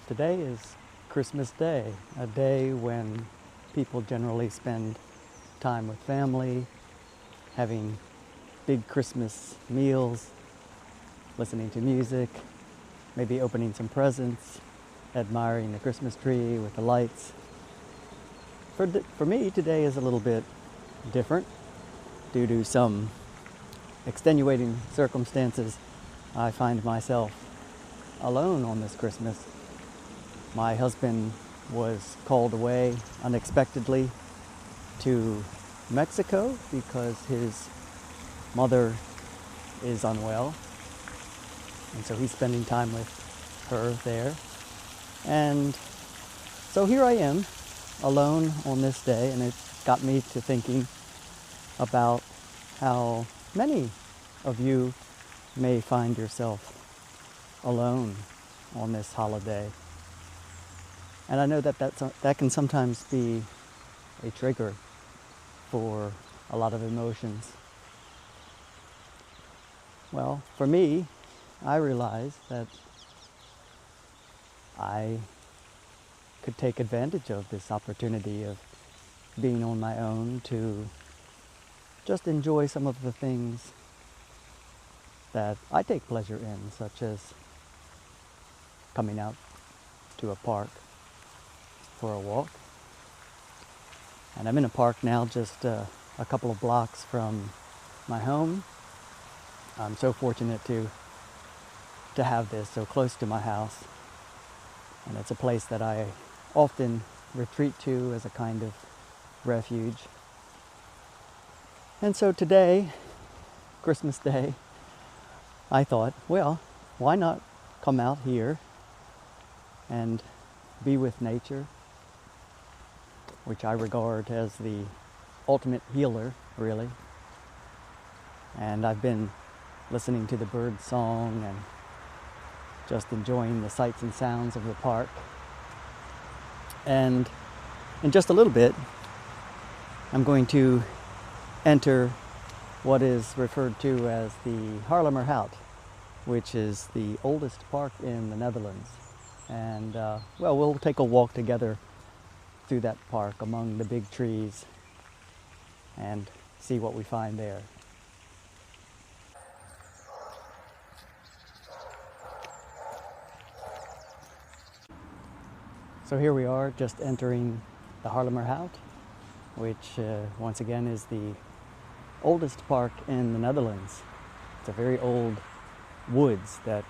Today is Christmas Day, a day when people generally spend time with family, having big Christmas meals, listening to music, maybe opening some presents, admiring the Christmas tree with the lights. For me, today is a little bit different due to some extenuating circumstances. I find myself alone on this Christmas. My husband was called away unexpectedly to Mexico because his mother is unwell, and so he's spending time with her there. And so here I am, alone on this day, and it got me to thinking about how many of you may find yourself alone on this holiday. And I know that can sometimes be a trigger for a lot of emotions. Well, for me, I realized that I could take advantage of this opportunity of being on my own to just enjoy some of the things that I take pleasure in, such as coming out to a park for a walk. And I'm in a park now just a couple of blocks from my home. I'm so fortunate to have this so close to my house. And it's a place that I often retreat to as a kind of refuge. And so today, Christmas Day, I thought, well, why not come out here and be with nature, which I regard as the ultimate healer, really. And I've been listening to the bird song and just enjoying the sights and sounds of the park. And in just a little bit, I'm going to enter what is referred to as the Haarlemmerhout, which is the oldest park in the Netherlands. And we'll take a walk together through that park among the big trees and see what we find there. So here we are, just entering the Haarlemmerhout, which once again is the oldest park in the Netherlands. It's a very old woods that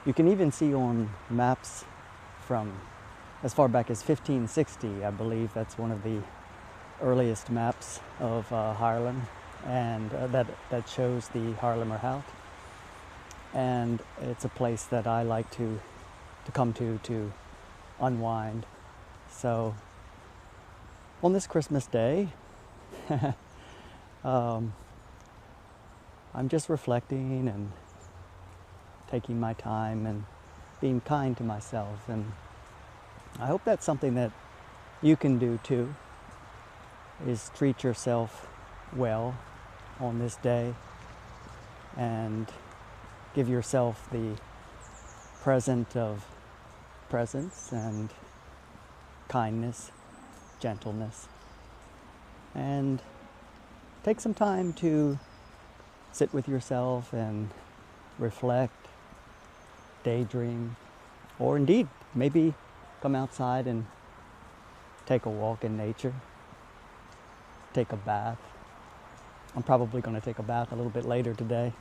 you can even see on maps from as far back as 1560, I believe. That's one of the earliest maps of Haarlem, and that shows the Haarlemmerhout. And it's a place that I like to come to unwind. So on this Christmas Day, I'm just reflecting and taking my time and being kind to myself. And I hope that's something that you can do too, is treat yourself well on this day and give yourself the present of presence and kindness, gentleness, and take some time to sit with yourself and reflect, daydream, or indeed maybe come outside and take a walk in nature, take a bath. I'm probably going to take a bath a little bit later today,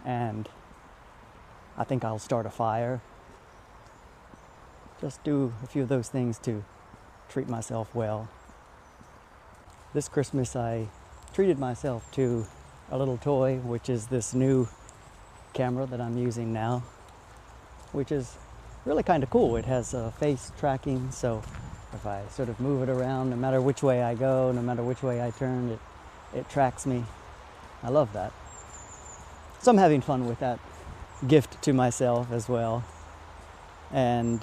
and I think I'll start a fire. Just do a few of those things to treat myself well. This Christmas I treated myself to a little toy, which is this new camera that I'm using now, which is really kind of cool. It has face tracking, so if I sort of move it around, no matter which way I go, no matter which way I turn, it tracks me. I love that. So I'm having fun with that gift to myself as well. And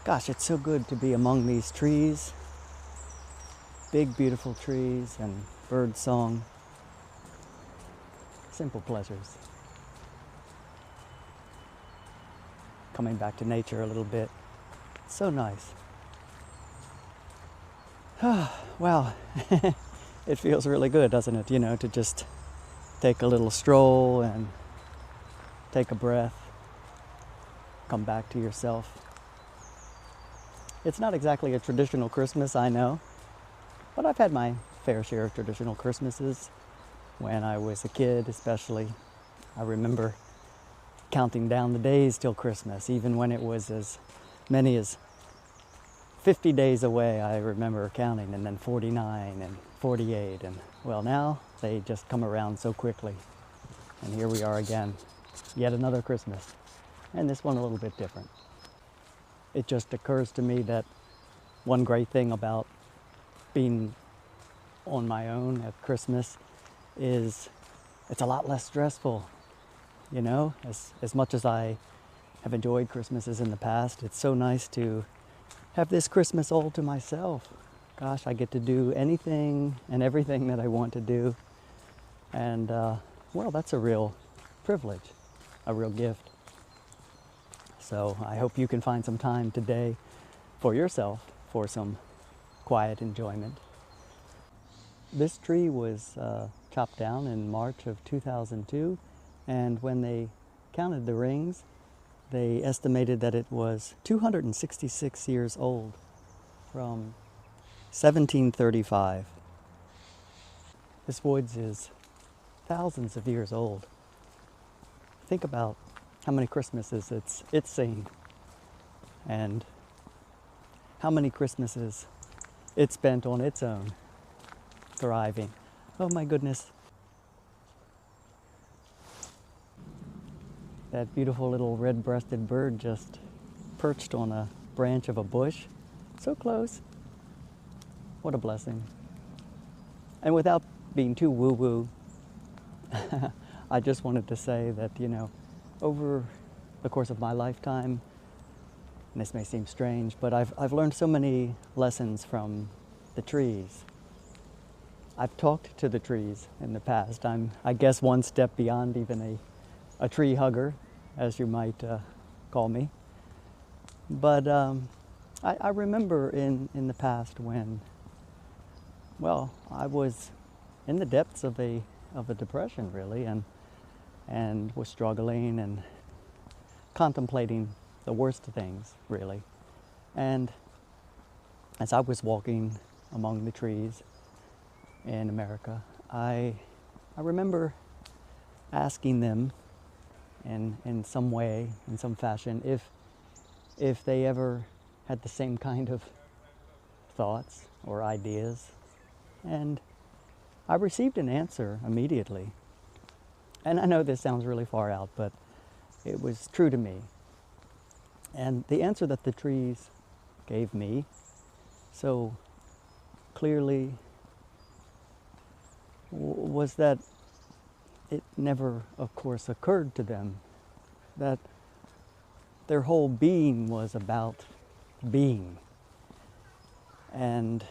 gosh, it's so good to be among these trees, big beautiful trees, and bird song. Simple pleasures. coming back to nature a little bit. So nice. Wow, it feels really good, doesn't it? To just take a little stroll and take a breath, come back to yourself. It's not exactly a traditional Christmas, I know, but I've had my fair share of traditional Christmases. When I was a kid, especially, I remember counting down the days till Christmas, even when it was as many as 50 days away. I remember counting, and then 49 and 48, and well, now they just come around so quickly. And here we are again, yet another Christmas, and this one a little bit different. It just occurs to me that one great thing about being on my own at Christmas is it's a lot less stressful. As much as I have enjoyed Christmases in the past, it's so nice to have this Christmas all to myself. Gosh, I get to do anything and everything that I want to do. And, well, that's a real privilege, a real gift. So I hope you can find some time today for yourself for some quiet enjoyment. This tree was chopped down in March of 2002, and when they counted the rings, they estimated that it was 266 years old, from 1735. This woods is thousands of years old. Think about how many Christmases it's seen, and how many Christmases it spent on its own, thriving. Oh my goodness. That beautiful little red-breasted bird just perched on a branch of a bush. So close. What a blessing. And without being too woo-woo, I just wanted to say that, over the course of my lifetime, and this may seem strange, but I've learned so many lessons from the trees. I've talked to the trees in the past. I'm, I guess, one step beyond even a tree hugger, as you might call me. But I remember in the past when, well, I was in the depths of a depression, really, and was struggling and contemplating the worst things, really. And as I was walking among the trees in America, I remember asking them in some way, in some fashion, if they ever had the same kind of thoughts or ideas. And I received an answer immediately. And I know this sounds really far out, but it was true to me. And the answer that the trees gave me so clearly was that it never, of course, occurred to them that their whole being was about being. And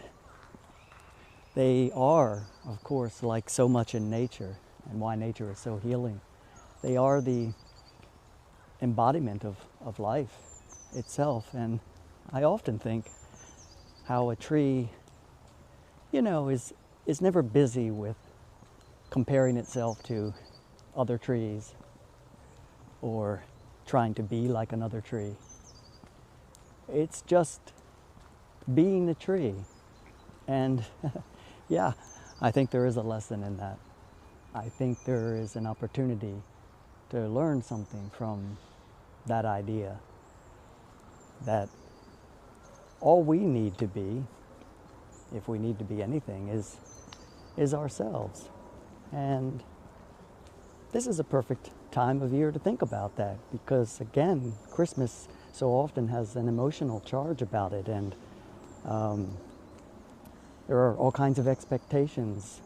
they are, of course, like so much in nature, and why nature is so healing. They are the embodiment of life itself. And I often think how a tree, is never busy with comparing itself to other trees or trying to be like another tree. It's just being a tree. And yeah, I think there is a lesson in that. I think there is an opportunity to learn something from that idea, that all we need to be, if we need to be anything, is ourselves. And this is a perfect time of year to think about that, because again, Christmas so often has an emotional charge about it, and there are all kinds of expectations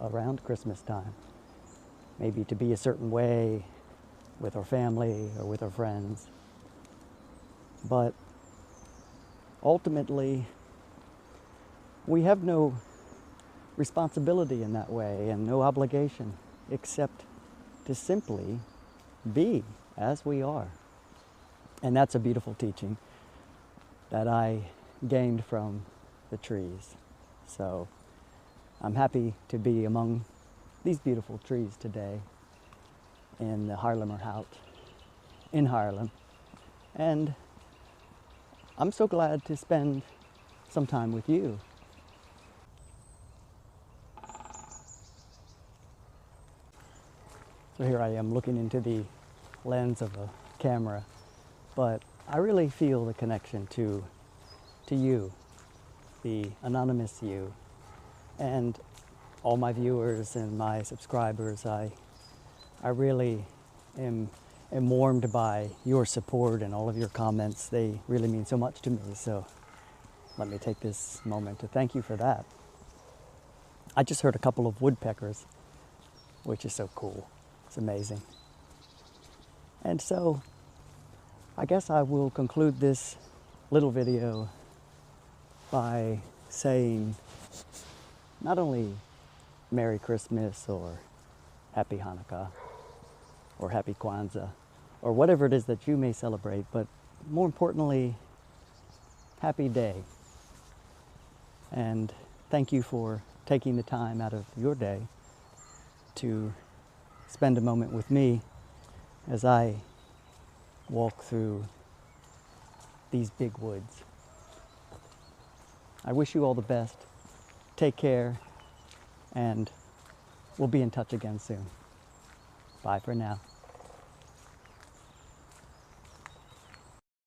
around Christmas time. Maybe to be a certain way with our family or with our friends. But ultimately, we have no responsibility in that way and no obligation except to simply be as we are. And that's a beautiful teaching that I gained from the trees. So I'm happy to be among these beautiful trees today in the Haarlemmerhout in Haarlem. And I'm so glad to spend some time with you. So here I am looking into the lens of a camera, but I really feel the connection to you, the anonymous you, and all my viewers and my subscribers. I really am warmed by your support and all of your comments. They really mean so much to me, so let me take this moment to thank you for that. I just heard a couple of woodpeckers, which is so cool. It's amazing. And so I guess I will conclude this little video by saying not only Merry Christmas or Happy Hanukkah or Happy Kwanzaa or whatever it is that you may celebrate, but more importantly, happy day. And thank you for taking the time out of your day to spend a moment with me as I walk through these big woods. I wish you all the best. Take care, and we'll be in touch again soon. Bye for now.